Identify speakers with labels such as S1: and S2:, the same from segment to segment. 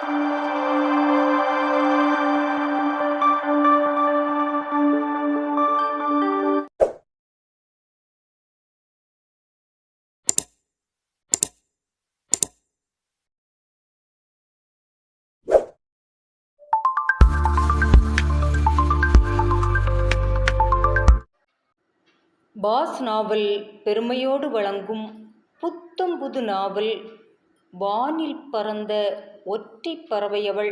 S1: Pass நாவல் பெருமையோடு வழங்கும் புத்தம் புது நாவல் வானில் பறந்த ஒற்றை பறவையவள்.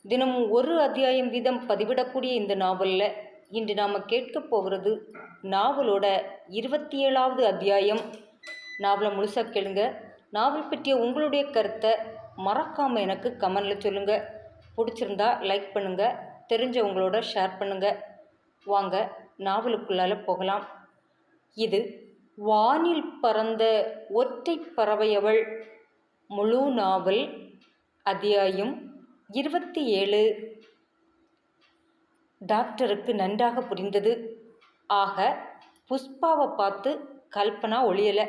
S1: தினமும் ஒரு அத்தியாயம் வீதம் பதிவிடக்கூடிய இந்த நாவலில் இன்று நாம் கேட்க போகிறது நாவலோட 27வது அத்தியாயம். நாவலை முழுசாக கேளுங்க. நாவல் பற்றிய உங்களுடைய கருத்தை மறக்காமல் எனக்கு கமெண்டில் சொல்லுங்கள். பிடிச்சிருந்தா லைக் பண்ணுங்கள், தெரிஞ்சவங்களோட ஷேர் பண்ணுங்கள். வாங்க நாவலுக்குள்ளால போகலாம். இது வானில் பறந்த ஒற்றை பறவையவள் முழு நாவல், அத்தியாயம் 27. டாக்டருக்கு நன்றாக புரிந்தது. ஆக புஷ்பாவை பார்த்து கல்பனா ஒளியலை,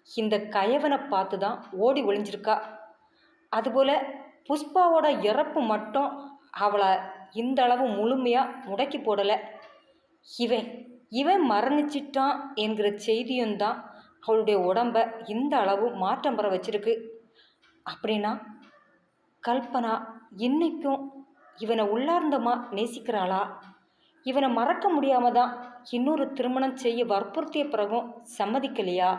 S1: இந்த கயவனை பார்த்து தான் ஓடி ஒளிஞ்சிருக்கா. அதுபோல் புஷ்பாவோட இறப்பு மட்டும் அவளை இந்த அளவு முழுமையாக முடக்கி போடலை. இவன் மரணிச்சிட்டான் என்கிற செய்தியும் தான் அவளுடைய உடம்பை இந்த அளவு மாற்றம் பெற வச்சிருக்கு. அப்படின்னா கல்பனா இன்னைக்கும் இவனை உள்ளார்ந்தமாக நேசிக்கிறாளா? இவனை மறக்க முடியாமல் தான் இன்னொரு திருமணம் செய்ய வற்புறுத்திய பிறகும் சம்மதிக்கலையா?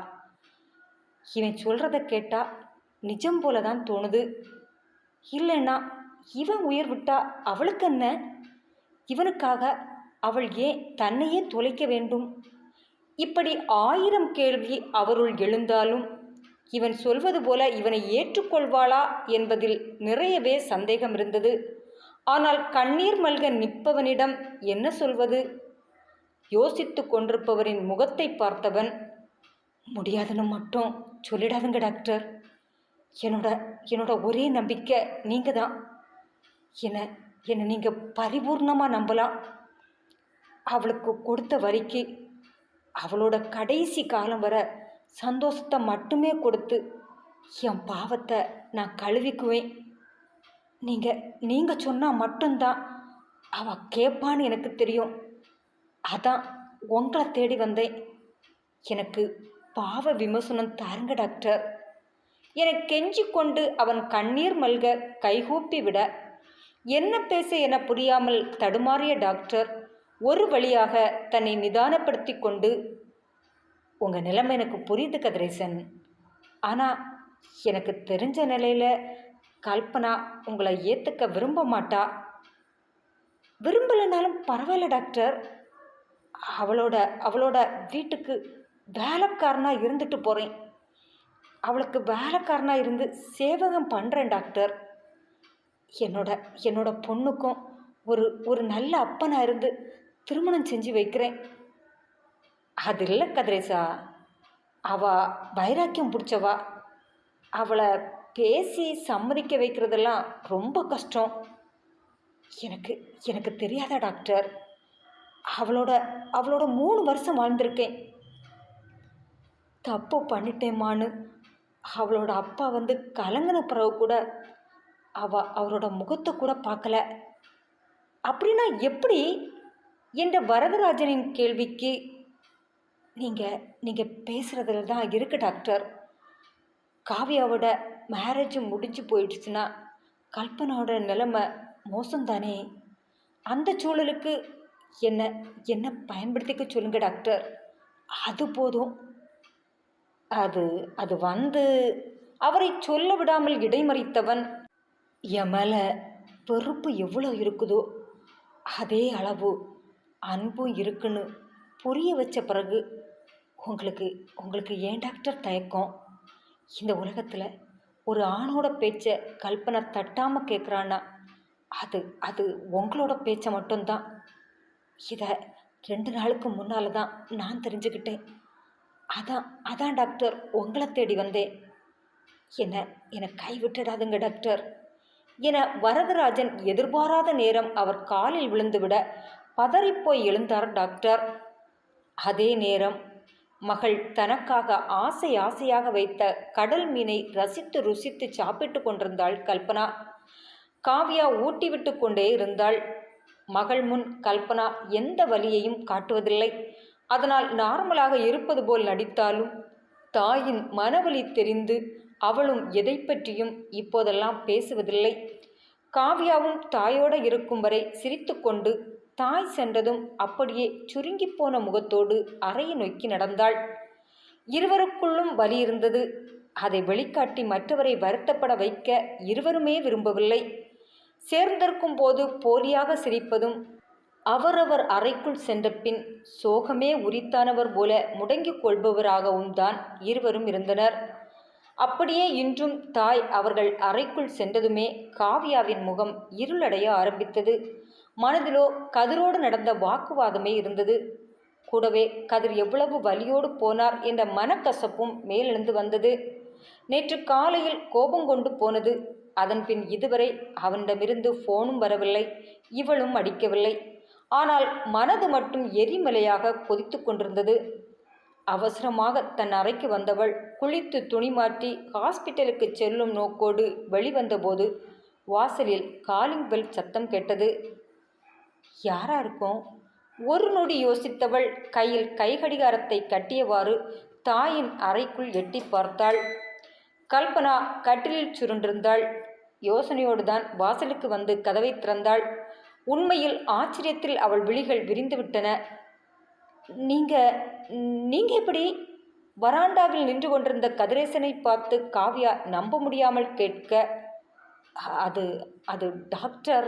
S1: இவன் சொல்கிறத கேட்டால் நிஜம் போல தான் தோணுது. இல்லைன்னா இவன் உயிர் விட்டா அவளுக்கு என்ன? இவனுக்காக அவள் ஏன் தன்னையே தொலைக்க வேண்டும்? இப்படி 1000 கேள்வி அவருள் எழுந்தாலும் இவன் சொல்வது போல இவனை ஏற்றுக்கொள்வாளா என்பதில் நிறையவே சந்தேகம் இருந்தது. ஆனால் கண்ணீர் மல்க நிற்பவனிடம் என்ன சொல்வது? யோசித்து கொண்டிருப்பவரின் முகத்தை பார்த்தவன், முடியாதுன்னு மட்டும் சொல்லிடாதுங்க டாக்டர். என்னோட ஒரே நம்பிக்கை நீங்கள் தான். என்னை நீங்கள் பரிபூர்ணமாக நம்பலாம். அவளுக்கு கொடுத்த வரிக்கு அவளோட கடைசி காலம் வர சந்தோஷத்தை மட்டுமே கொடுத்து என் பாவத்தை நான் கழுவிக்குவேன். நீங்கள் சொன்னால் மட்டும்தான் அவள் கேட்பான்னு எனக்கு தெரியும். அதான் உங்களை தேடி வந்தேன். எனக்கு பாவ விமர்சனம் தாருங்க டாக்டர் என கெஞ்சி கொண்டு அவன் கண்ணீர் மல்க கைகூப்பி விட, என்ன பேச என புரியாமல் தடுமாறிய டாக்டர் ஒரு வழியாக தன்னை நிதானப்படுத்தி கொண்டு, உங்கள் நிலைமை எனக்கு புரியுது கதிரேசன். ஆனால் எனக்கு தெரிஞ்ச நிலையில் கல்பனா உங்களை ஏற்றுக்க விரும்ப மாட்டா. விரும்பலைனாலும் பரவாயில்ல டாக்டர். அவளோட வீட்டுக்கு வேலைக்காரனாக இருந்துட்டு போகிறேன். அவளுக்கு வேலைக்காரனாக இருந்து சேவகம் பண்ணுறேன் டாக்டர். என்னோட பொண்ணுக்கும் ஒரு நல்ல அப்பனாக இருந்து திருமணம் செஞ்சு வைக்கிறேன். அது இல்லை கதிரேசா, அவள் வைராக்கியம் பிடிச்சவா. அவளை பேசி சம்மதிக்க வைக்கிறதெல்லாம் ரொம்ப கஷ்டம். எனக்கு தெரியாதா டாக்டர்? அவளோட 3 வருஷம் வாழ்ந்திருக்கேன். தப்பு பண்ணிட்டேம்மான்னு அவளோட அப்பா வந்து கலங்கின பிறகு கூட அவரோட முகத்தை கூட பார்க்கல. அப்படின்னா எப்படி என்ற வரதராஜனின் கேள்விக்கு, நீங்கள் பேசுகிறதுல தான் இருக்கு டாக்டர். காவியாவோட மேரேஜ் முடிஞ்சு போயிடுச்சுன்னா கல்பனாவோட நிலைமை மோசம்தானே. அந்த சூழலுக்கு என்ன பயன்படுத்திக்க சொல்லுங்க டாக்டர். அது போதும். அது வந்து அவரை சொல்ல விடாமல் இடைமறித்தவன், என் மேலே வெறுப்பு எவ்வளோ இருக்குதோ அதே அளவு அன்பும் இருக்குன்னு புரிய வச்ச பிறகு உங்களுக்கு ஏன் டாக்டர் தயக்கம்? இந்த உலகத்தில் ஒரு ஆணோட பேச்சை கல்பனை தட்டாமல் கேட்குறான்னா அது உங்களோட பேச்சை மட்டும்தான். இதை 2 நாளுக்கு முன்னால் தான் நான் தெரிஞ்சுக்கிட்டேன். அதான் டாக்டர் உங்களை தேடி வந்தேன். என்னை கைவிட்டுடாதுங்க டாக்டர் என வரதராஜன் எதிர்பாராத நேரம் அவர் காலில் விழுந்துவிட பதறிப்போய் எழுந்தார் டாக்டர். அதே நேரம் மகள் தனக்காக ஆசை ஆசையாக வைத்த கடல் மீனை ரசித்து ருசித்து சாப்பிட்டு கொண்டிருந்தாள் கல்பனா. காவ்யா ஊட்டிவிட்டு கொண்டே இருந்தாள். மகள் முன் கல்பனா எந்த வலியையும் காட்டுவதில்லை. அதனால் நார்மலாக இருப்பது போல் நடித்தாலும் தாயின் மனவலி தெரிந்து அவளும் எதை பற்றியும் இப்போதெல்லாம் பேசுவதில்லை. காவ்யாவும் தாயோடு இருக்கும் வரை சிரித்து கொண்டு தாய் சென்றதும் அப்படியே சுருங்கி போன முகத்தோடு அறையை நோக்கி நடந்தாள். இருவருக்குள்ளும் வலி இருந்தது. அதை வெளிக்காட்டி மற்றவரை வருத்தப்பட வைக்க இருவருமே விரும்பவில்லை. சேர்ந்திருக்கும் போது போலியாக சிரிப்பதும் அவரவர் அறைக்குள் சென்ற பின் சோகமே உரித்தானவர் போல முடங்கிக் கொள்பவராகவும் தான் இருவரும் இருந்தனர். அப்படியே இன்றும் தாய் அவர்கள் அறைக்குள் சென்றதுமே காவ்யாவின் முகம் இருளடைய ஆரம்பித்தது. மனதிலோ கதிரோடு நடந்த வாக்குவாதமே இருந்தது. கூடவே கதிர் எவ்வளவு வலியோடு போனார் என்ற மனக்கசப்பும் மேலெழுந்து வந்தது. நேற்று காலையில் கோபம் கொண்டு போனது. அதன்பின் இதுவரை அவனிடமிருந்து ஃபோனும் வரவில்லை, இவளும் அடிக்கவில்லை. ஆனால் மனது மட்டும் எரிமலையாக கொதித்து கொண்டிருந்தது. அவசரமாக தன் அறைக்கு வந்தவள் குளித்து துணி மாற்றி ஹாஸ்பிட்டலுக்கு செல்லும் நோக்கோடு வெளிவந்தபோது வாசலில் காலிங் பெல் சத்தம் கேட்டது. யாரா இருக்கும்? ஒரு நொடி யோசித்தவள் கையில் கைகடிகாரத்தை கட்டியவாறு தாயின் அறைக்குள் எட்டி பார்த்தாள். கல்பனா கட்டிலில் சுருண்டிருந்தாள். யோசனையோடு தான் வாசலுக்கு வந்து கதவை திறந்தாள். உண்மையில் ஆச்சரியத்தில் அவள் விழிகள் விரிந்துவிட்டன. நீங்க நீங்க எப்படி? வராண்டாவில் நின்று கொண்டிருந்த கதிரேசனை பார்த்து காவ்யா நம்ப முடியாமல் கேட்க, அது அது டாக்டர்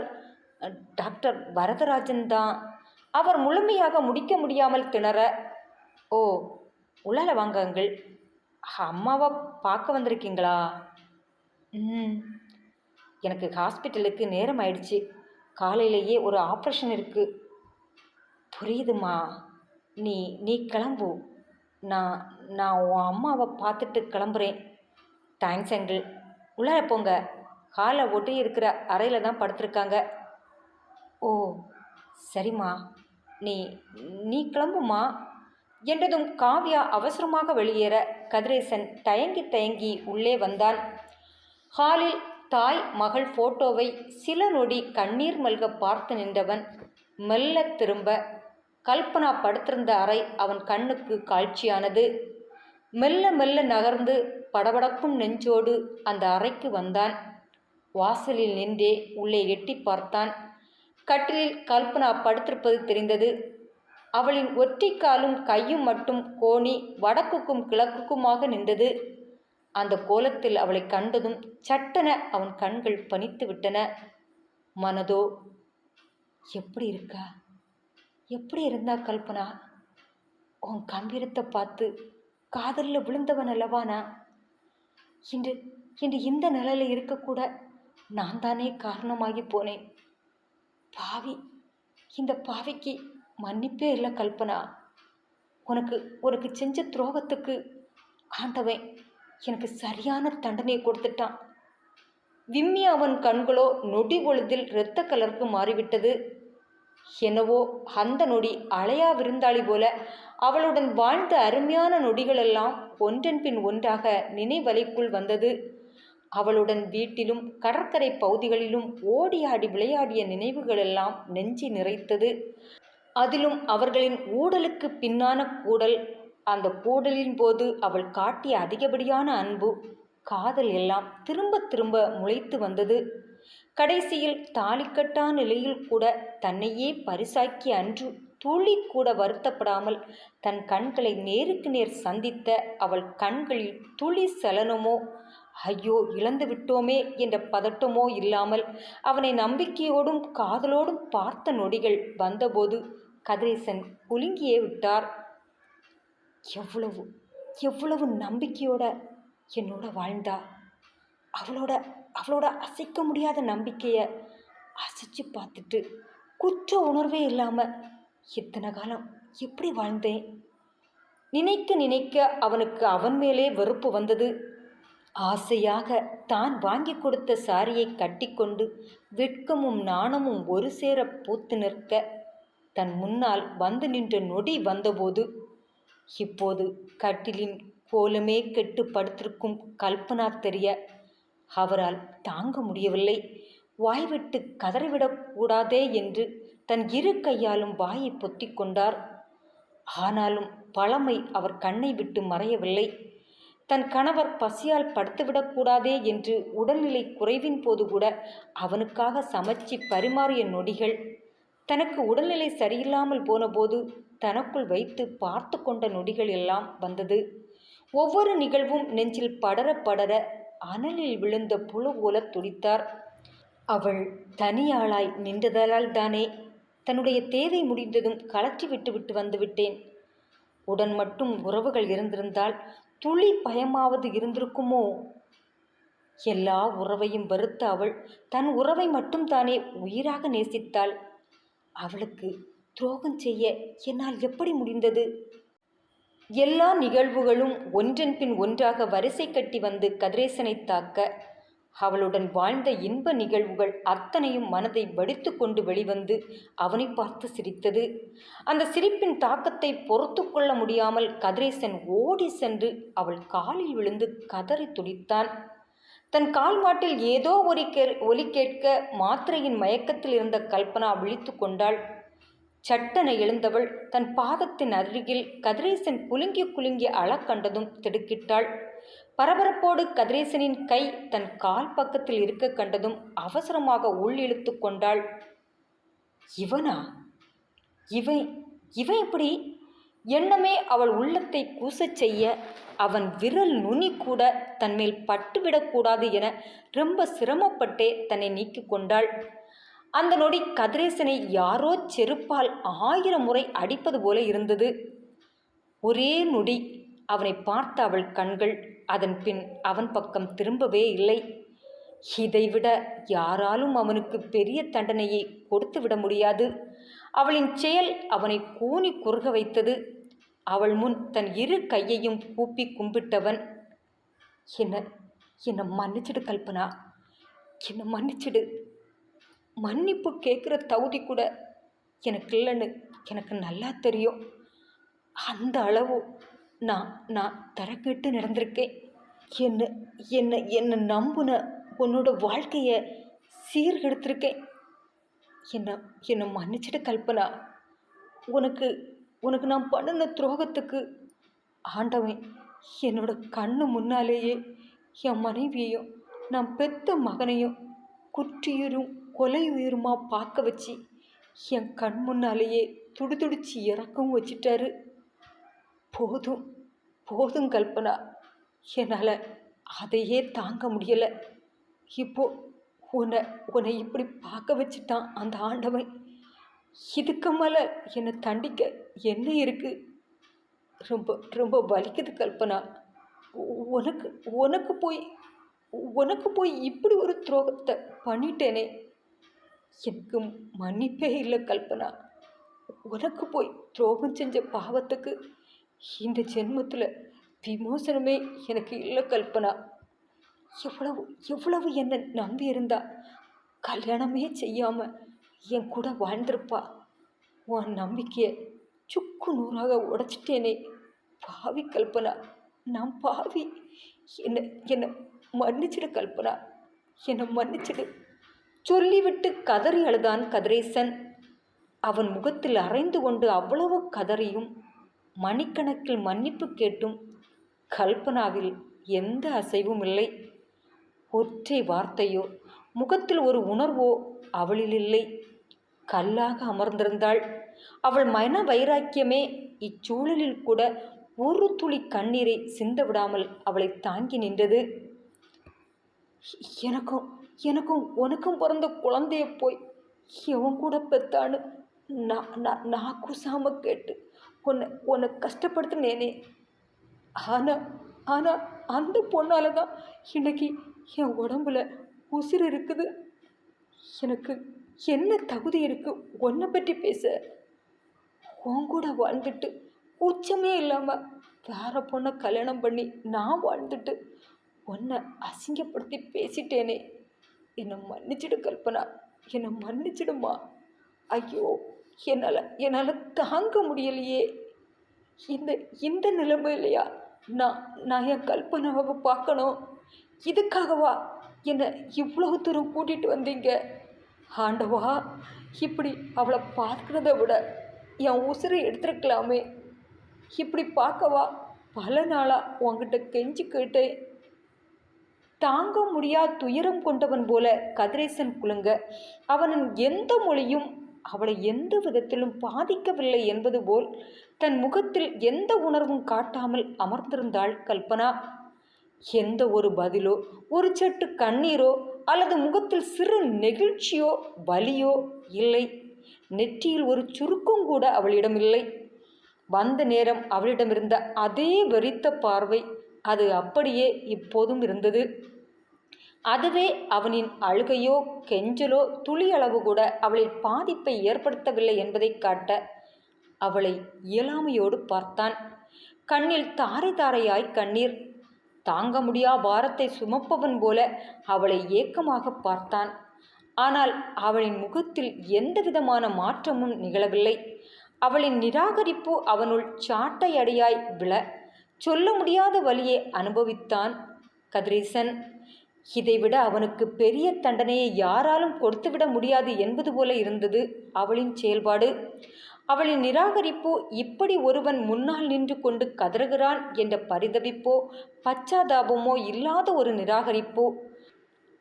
S1: டாக்டர் வரதராஜன் தான். அவர் முழுமையாக முடிக்க முடியாமல் திணற, ஓ, உள்ளால வாங்க அங்கிள். அம்மாவை பார்க்க வந்திருக்கீங்களா? எனக்கு ஹாஸ்பிட்டலுக்கு நேரம் ஆயிடுச்சு. காலையிலேயே ஒரு ஆப்ரேஷன் இருக்குது. புரியுதுமா, நீ நீ கிளம்பு. நான் நான் உன் அம்மாவை பார்த்துட்டு கிளம்புறேன். Thanks uncle. உள்ளார போங்க. ஹாலில் ஒட்டி இருக்கிற அறையில் தான் படுத்திருக்காங்க. ஓ சரிம்மா, நீ நீ கிளம்புமா என்றதும் காவ்யா அவசரமாக வெளியேற கதிரேசன் தயங்கி தயங்கி உள்ளே வந்தான். ஹாலில் தாய் மகள் போட்டோவை சில நொடி கண்ணீர் மல்க பார்த்து நின்றவன் மெல்ல திரும்ப கல்பனா படுத்திருந்த அறை அவன் கண்ணுக்கு காட்சியானது. மெல்ல மெல்ல நகர்ந்து படபடக்கும் நெஞ்சோடு அந்த அறைக்கு வந்தான். வாசலில் நின்றே உள்ளே எட்டி பார்த்தான். கட்டிலில் கல்பனா படுத்திருப்பது தெரிந்தது. அவளின் ஒற்றைக்காலும் கையும் மட்டும் கோணி வடக்குக்கும் கிழக்குக்குமாக நின்றது. அந்த கோலத்தில் அவளை கண்டதும் சட்டென அவன் கண்கள் பனித்து விட்டன. மனதோ, எப்படி இருக்கா? எப்படி இருந்தா கல்பனா? உன் கம்பீரத்தை பார்த்து காதலில் விழுந்தவன் அல்லவானா? இன்று இன்று இந்த நிலையில் இருக்கக்கூட நான் தானே காரணமாகி போனேன். பாவி, இந்த பாவிக்கு மன்னிப்பே இல்லை கல்பனா. உனக்கு உனக்கு செஞ்ச துரோகத்துக்கு ஆண்டவன் எனக்கு சரியான தண்டனை கொடுத்துட்டான். விம்மி அவன் கண்களோ நொடி பொழுதில் இரத்த கலருக்கு மாறிவிட்டது. என்னவோ அந்த நொடி அலையா விருந்தாளி போல அவளுடன் வாழ்ந்த அருமையான நொடிகளெல்லாம் ஒன்றன் பின் ஒன்றாக நினைவலைக்குள் வந்தது. அவளுடன் வீட்டிலும் கடற்கரை பகுதிகளிலும் ஓடியாடி விளையாடிய நினைவுகளெல்லாம் நெஞ்சி நிறைத்தது. அதிலும் அவர்களின் ஊடலுக்கு பின்னான கூடல், அந்த கூடலின் போது அவள் காட்டிய அதிகப்படியான அன்பு, காதல் எல்லாம் திரும்ப திரும்ப முளைத்து வந்தது. கடைசியில் தாலிக்கட்டா நிலையில் கூட தன்னையே பரிசாக்கிய அன்று துளி கூட வருத்தப்படாமல் தன் கண்களை நேருக்கு நேர் சந்தித்த அவள் கண்களில் துளி சலனமோ, ஐயோ இழந்து விட்டோமே என்ற பதட்டமோ இல்லாமல் அவனை நம்பிக்கையோடும் காதலோடும் பார்த்த நொடிகள் வந்தபோது கதிரேசன் குலுங்கியே விட்டார். எவ்வளவு எவ்வளவு நம்பிக்கையோட என்னோட வாழ்ந்தா! அவளோட அவளோட அசைக்க முடியாத நம்பிக்கையை அசைச்சு பார்த்துட்டு குற்ற உணர்வே இல்லாமல் இத்தனை காலம் எப்படி வாழ்ந்தேன்? நினைக்க நினைக்க அவனுக்கு அவன் மேலே வெறுப்பு வந்தது. ஆசையாக தான் வாங்கி கொடுத்த சாரியை கட்டிக்கொண்டு வெட்கமும் நாணமும் ஒரு சேர பூத்து நிற்க தன் முன்னால் வந்து நின்ற நொடி வந்தபோது இப்போது கட்டிலின் கோலமே கெட்டு படுத்திருக்கும் கல்பனா தெரிய அவரால் தாங்க முடியவில்லை. வாய்விட்டு கதறிவிடக் கூடாதே என்று தன் இரு கையாலும் வாயை பொத்திக் கொண்டார். ஆனாலும் பழமை அவர் கண்ணை விட்டு மறையவில்லை. தன் கணவர் பசியால் படுத்துவிடக்கூடாதே என்று உடல்நிலை குறைவின் போது கூட அவனுக்காக சமைச்சி பரிமாறிய நொடிகள், தனக்கு உடல்நிலை சரியில்லாமல் போனபோது தனக்குள் வைத்து பார்த்து கொண்ட நொடிகள் எல்லாம் வந்தது. ஒவ்வொரு நிகழ்வும் நெஞ்சில் படர படர அனலில் விழுந்த புழு போல துடித்தார். அவள் தனியாளாய் நின்றதால் தானே தன்னுடைய தேவை முடிந்ததும் கலற்றி விட்டு வந்துவிட்டேன். உடன் மட்டும் உறவுகள் இருந்திருந்தால் துளி பயமாவது இருந்திருக்குமோ? எல்லா உறவையும் வெறுத்த அவள் தன் உறவை மட்டும் தானே உயிராக நேசித்தாள். அவளுக்கு துரோகம் செய்ய என்னால் எப்படி முடிந்தது? எல்லா நிகழ்வுகளும் ஒன்றன் பின் ஒன்றாக வரிசை கட்டி வந்து கதிரேசனை தாக்க, அவளுடன் வாழ்ந்த இன்ப நிகழ்வுகள் அத்தனையும் மனதை வடித்து கொண்டு வெளிவந்து அவனை பார்த்து சிரித்தது. அந்த சிரிப்பின் தாக்கத்தை பொறுத்து கொள்ள முடியாமல் கதிரேசன் ஓடி சென்று அவள் காலில் விழுந்து கதறி துடித்தான். தன் கால் மாட்டில் ஏதோ ஒலி கேட்க மாத்திரையின் மயக்கத்தில் இருந்த கல்பனா விழித்து கொண்டாள். சட்டென எழுந்தவள் தன் பாதத்தின் அருகில் கதிரேசன் குலுங்கி குலுங்கி அழக்கண்டதும் திடுக்கிட்டாள். பரபரப்போடு கதிரேசனின் கை தன் கால் பக்கத்தில் இருக்க கண்டதும் அவசரமாக உள் இழுத்து கொண்டாள். இவனா? இவன் இவன் எப்படி? எண்ணமே அவள் உள்ளத்தை கூசச் செய்ய, அவன் விரல் நுனி கூட தன்மேல் பட்டுவிடக்கூடாது என ரொம்ப சிரமப்பட்டே தன்னை நீக்கி கொண்டாள். அந்த நொடி கதிரேசனை யாரோ செருப்பால் 1000 முறை அடிப்பது போல இருந்தது. ஒரே நொடி அவனை பார்த்த அவள் கண்கள் அதன் பின் அவன் பக்கம் திரும்பவே இல்லை. இதைவிட யாராலும் அவனுக்கு பெரிய தண்டனையை கொடுத்து விட முடியாது. அவளின் செயல் அவனை கூனி குறுக வைத்தது. அவள் முன் தன் இரு கையையும் கூப்பி கும்பிட்டவன், என்ன மன்னிச்சிடு கல்பனா, என்னை மன்னிச்சிடு. மன்னிப்பு கேட்குற தகுதி கூட எனக்கு இல்லைன்னு எனக்கு நல்லா தெரியும். அந்த அளவு நான் தரக்கெட்டு நடந்திருக்கேன். என்னை நம்புன உன்னோட வாழ்க்கையை சீர்கெடுத்திருக்கேன். என்னை மன்னிச்சிட்டு கல்பனா. உனக்கு நான் பண்ணின துரோகத்துக்கு ஆண்டவன் என்னோட கண்ணு முன்னாலேயே என் மனைவியையும் நான் பெத்த மகனையும் குற்றியுரும் கொலை உயிருமா பார்க்க வச்சு என் கண் முன்னாலேயே துடிதுடிச்சு இறக்கவும் வச்சிட்டாரு. போதும் கல்பனா, என்னால் அதையே தாங்க முடியலை. இப்போ உன்னை இப்படி பார்க்க வச்சுட்டான் அந்த ஆண்டவன். இதுக்கு மேலே என்னை தண்டிக்க என்ன இருக்கு? ரொம்ப ரொம்ப வலிக்குது கல்பனா. உனக்கு போய் இப்படி ஒரு துரோகத்தை பண்ணிட்டேனே. எனக்கு மன்னிப்பே இல்லை கல்பனா. உனக்கு போய் துரோகம் செஞ்ச பாவத்துக்கு இந்த ஜென்மத்தில் விமோசனமே எனக்கு இல்லை கல்பனா. எவ்வளவு என்னை நம்பி இருந்தா கல்யாணமே செய்யாமல் என் கூட வாழ்ந்திருப்பா. உன் நம்பிக்கையை சுக்கு நூறாக உடைச்சிட்டேனே. பாவி கல்பனா, நான் பாவி. என்னை மன்னிச்சிடு கல்பனா, என்னை மன்னிச்சிடு. சொல்லிவிட்டு கதறி அழுதான் கதிரேசன். அவன் முகத்தில் அரைந்து கொண்டு அவ்வளவு கதறியும் மணிக்கணக்கில் மன்னிப்பு கேட்டும் கல்பனாவில் எந்த அசைவும் இல்லை. ஒற்றை வார்த்தையோ முகத்தில் ஒரு உணர்வோ அவளில் இல்லை. கல்லாக அமர்ந்திருந்தாள். அவள் மன வைராக்கியமே இச்சூழலில் கூட ஒரு துளி கண்ணீரை சிந்த விடாமல் அவளை தாங்கி நின்றது. எனக்கும் உனக்கும் பிறந்த குழந்தைய போய் எவன் கூட பெத்தான்னு நான் கூசாம கேட்டு உன்னை கஷ்டப்படுத்தினேனே. ஆனால் அந்த பொண்ணால தான் இன்னைக்கு என் உடம்புல உசிறு இருக்குது. எனக்கு என்ன தகுதி இருக்கு உன்னை பற்றி பேச? உன் கூட வாழ்ந்துட்டு கூச்சமே இல்லாமல் வேற பொண்ணை கல்யாணம் பண்ணி நான் வாழ்ந்துட்டு உன்னை அசிங்கப்படுத்தி பேசிட்டேனே. என்னை மன்னிச்சிடு கல்பனா, என்னை மன்னிச்சிடுமா. ஐயோ, என்னால் தாங்க முடியலையே. இந்த இந்த நிலைமையிலையா நான் நான் என் கல்பனாவை பார்க்கணும்? இதுக்காகவா என்னை இவ்வளவு தூரம் கூட்டிகிட்டு வந்தீங்க? ஆண்டவா, இப்படி அவளை பார்க்குறத விட என் உசுரை எடுத்துருக்கலாமே. இப்படி பார்க்கவா பல நாளாக உங்ககிட்ட கெஞ்சி கேட்டேன். தாங்க முடியா துயரம் கொண்டவன் போல கதிரேசன் குலுங்க, அவனின் எந்த மொழியும் அவளை எந்த விதத்திலும் பாதிக்கவில்லை என்பது போல் தன் முகத்தில் எந்த உணர்வும் காட்டாமல் அமர்ந்திருந்தாள் கல்பனா. எந்த ஒரு பதிலோ, ஒரு சொட்டு கண்ணீரோ அல்லது முகத்தில் சிறு நெகிழ்ச்சியோ வலியோ இல்லை. நெற்றியில் ஒரு சுருக்கம் கூட அவளிடம் இல்லை. வந்த நேரம் அவளிடமிருந்த அதே வெறித்த பார்வை அது அப்படியே இப்போதும் இருந்தது. அதுவே அவனின் அழுகையோ கெஞ்சலோ துளியளவு கூட அவளில் பாதிப்பை ஏற்படுத்தவில்லை என்பதை காட்ட அவளை இயலாமையோடு பார்த்தான். கண்ணில் தாரை தாரையாய் கண்ணீர். தாங்க முடியா பாரத்தை சுமப்பவன் போல அவளை ஏக்கமாக பார்த்தான். ஆனால் அவளின் முகத்தில் எந்தவிதமான மாற்றமும் நிகழவில்லை. அவளின் நிராகரிப்பு அவனுள் சாட்டை அடியாய் விழ சொல்ல முடியாத வலியை அனுபவித்தான் கதிரேசன். இதைவிட அவனுக்கு பெரிய தண்டனையை யாராலும் கொடுத்துவிட முடியாது என்பது போல இருந்தது அவளின் செயல்பாடு. அவளின் நிராகரிப்போ, இப்படி ஒருவன் முன்னால் நின்று கொண்டு கதறுகிறான் என்ற பரிதவிப்போ பச்சாதாபமோ இல்லாத ஒரு நிராகரிப்போ,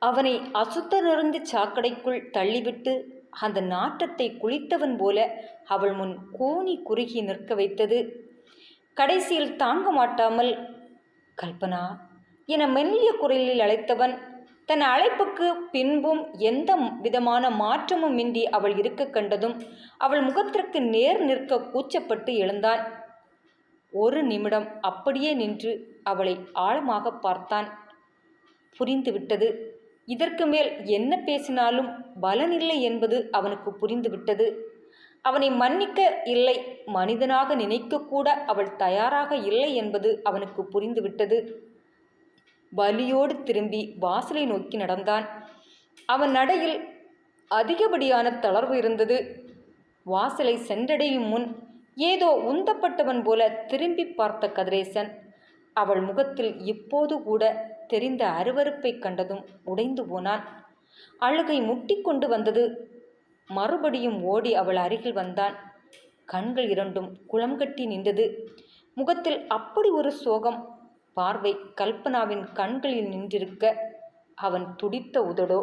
S1: அவனை அசுத்த நிறைந்த சாக்கடைக்குள் தள்ளிவிட்டு அந்த நாட்டத்தை குளித்தவன் போல அவள் முன் கோணி குறுகி நிற்க வைத்தது. கடைசியில் தாங்க மாட்டாமல், கல்பனா என மெல்லிய குரலில் அழைத்தவன் தன் அழைப்புக்கு பின்பும் எந்த விதமான மாற்றமும் இன்றி அவள் இருக்க கண்டதும் அவள் முகத்திற்கு நேர் நிற்க கூச்சப்பட்டு எழுந்தான். ஒரு நிமிடம் அப்படியே நின்று அவளை ஆழமாக பார்த்தான். புரிந்துவிட்டது. இதற்கு மேல் என்ன பேசினாலும் பலனில்லை என்பது அவனுக்கு புரிந்துவிட்டது. அவனை மன்னிக்க இல்லை, மனிதனாக நினைக்கக்கூட அவள் தயாராக இல்லை என்பது அவனுக்கு புரிந்துவிட்டது. வலியோடு திரும்பி வாசலை நோக்கி நடந்தான். அவன் நடையில் அதிகப்படியான தளர்வு இருந்தது. வாசலை சென்றடையும் முன் ஏதோ உந்தப்பட்டவன் போல திரும்பி பார்த்த கதிரேசன் அவள் முகத்தில் இப்போது கூட தெரிந்த அருவருப்பை கண்டதும் உடைந்து போனான். அழுகை முட்டிக்கொண்டு வந்தது. மறுபடியும் ஓடி அவள் அருகில் வந்தான். கண்கள் இரண்டும் குளம் கட்டி நின்றது. முகத்தில் அப்படி ஒரு சோகம். பார்வை கல்பனாவின் கண்களில் நின்றிருக்க அவன் துடித்த உதடோ,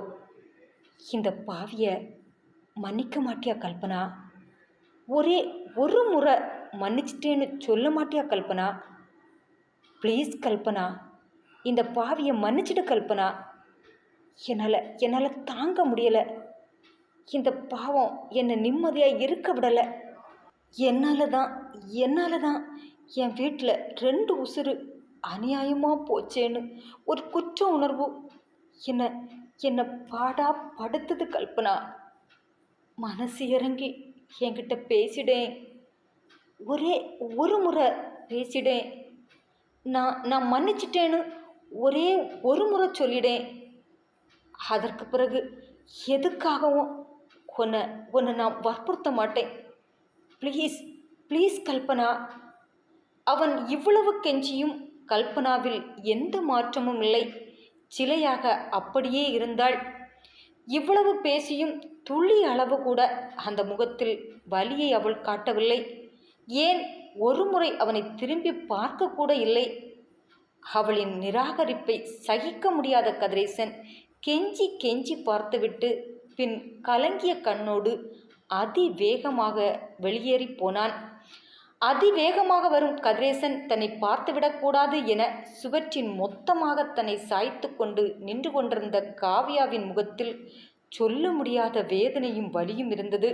S1: இந்த பாவிய மன்னிக்க மாட்டியா கல்பனா? ஒரே ஒரு முறை மன்னிச்சிட்டேன்னு சொல்ல மாட்டியா கல்பனா? ப்ளீஸ் கல்பனா, இந்த பாவியை மன்னிச்சிடு கல்பனா. என்னால் தாங்க முடியலை. இந்த பாவம் என்னை நிம்மதியாக இருக்க விடலை. என்னால் தான் என் வீட்டில் 2 உசுறு அநியாயமாக போச்சேன்னு ஒரு குற்ற உணர்வு என்னை பாடா படுத்துது கல்பனா. மனசு இறங்கி என்கிட்ட பேசிடேன். ஒரே ஒரு முறை பேசிடேன். நான் மன்னிச்சிட்டேன்னு ஒரே ஒரு முறை சொல்லிடேன். அதற்கு பிறகு எதுக்காகவும் உன்னை நான் வற்புறுத்த மாட்டேன். ப்ளீஸ் கல்பனா. அவன் இவ்வளவு கெஞ்சியும் கல்பனாவில் எந்த மாற்றமும் இல்லை. சிலையாக அப்படியே இருந்தாள். இவ்வளவு பேசியும் துளி அளவு கூட அந்த முகத்தில் வலியை அவள் காட்டவில்லை. ஏன் ஒரு முறை அவனை திரும்பி பார்க்கக்கூட இல்லை. அவளின் நிராகரிப்பை சகிக்க முடியாத கதிரேசன் கெஞ்சி கெஞ்சி பார்த்துவிட்டு பின் கலங்கிய கண்ணோடு அதிவேகமாக வெளியேறி போனான். அதிவேகமாக வரும் கதிரேசன் தன்னை பார்த்துவிடக்கூடாது என சுவற்றின் மொத்தமாக தன்னை சாய்த்து கொண்டு நின்று கொண்டிருந்த காவியாவின் முகத்தில் சொல்ல முடியாத வேதனையும் வலியும் இருந்தது.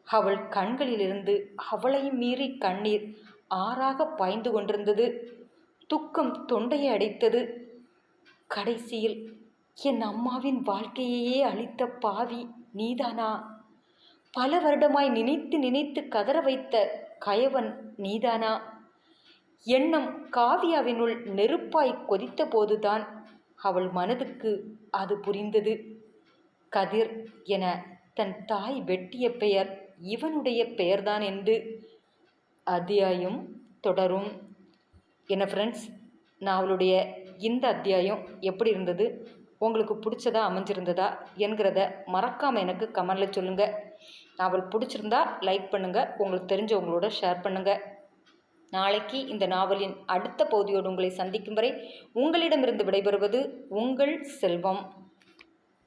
S1: அவள் கண்களிலிருந்து அவளையும் மீறி கண்ணீர் ஆறாக பாய்ந்து கொண்டிருந்தது. துக்கம் தொண்டையை அடைத்தது. கடைசியில் என் அம்மாவின் வாழ்க்கையையே அளித்த பாவி நீதானா? பல வருடமாய் நினைத்து நினைத்து கதற வைத்த கயவன் நீதானா? எண்ணம் காவியாவினுள் நெருப்பாய் கொதித்த போதுதான் அவள் மனதுக்கு அது புரிந்தது. கதிர் என தன் தாய் வெட்டிய பெயர் இவனுடைய பெயர்தான் என்று. அத்தியாயம் தொடரும். என்ன ஃப்ரெண்ட்ஸ், நாவலுடைய இந்த அத்தியாயம் எப்படி இருந்தது, உங்களுக்கு பிடிச்சதா அமைஞ்சிருந்ததா என்கிறத மறக்காமல் எனக்கு கமெண்டில் சொல்லுங்கள். நாவல் பிடிச்சிருந்தா லைக் பண்ணுங்கள், உங்களுக்கு தெரிஞ்சவங்களோட ஷேர் பண்ணுங்கள். நாளைக்கு இந்த நாவலின் அடுத்த பகுதியோடு உங்களை சந்திக்கும் வரை உங்களிடமிருந்து விடைபெறுவது உங்கள் செல்வம்.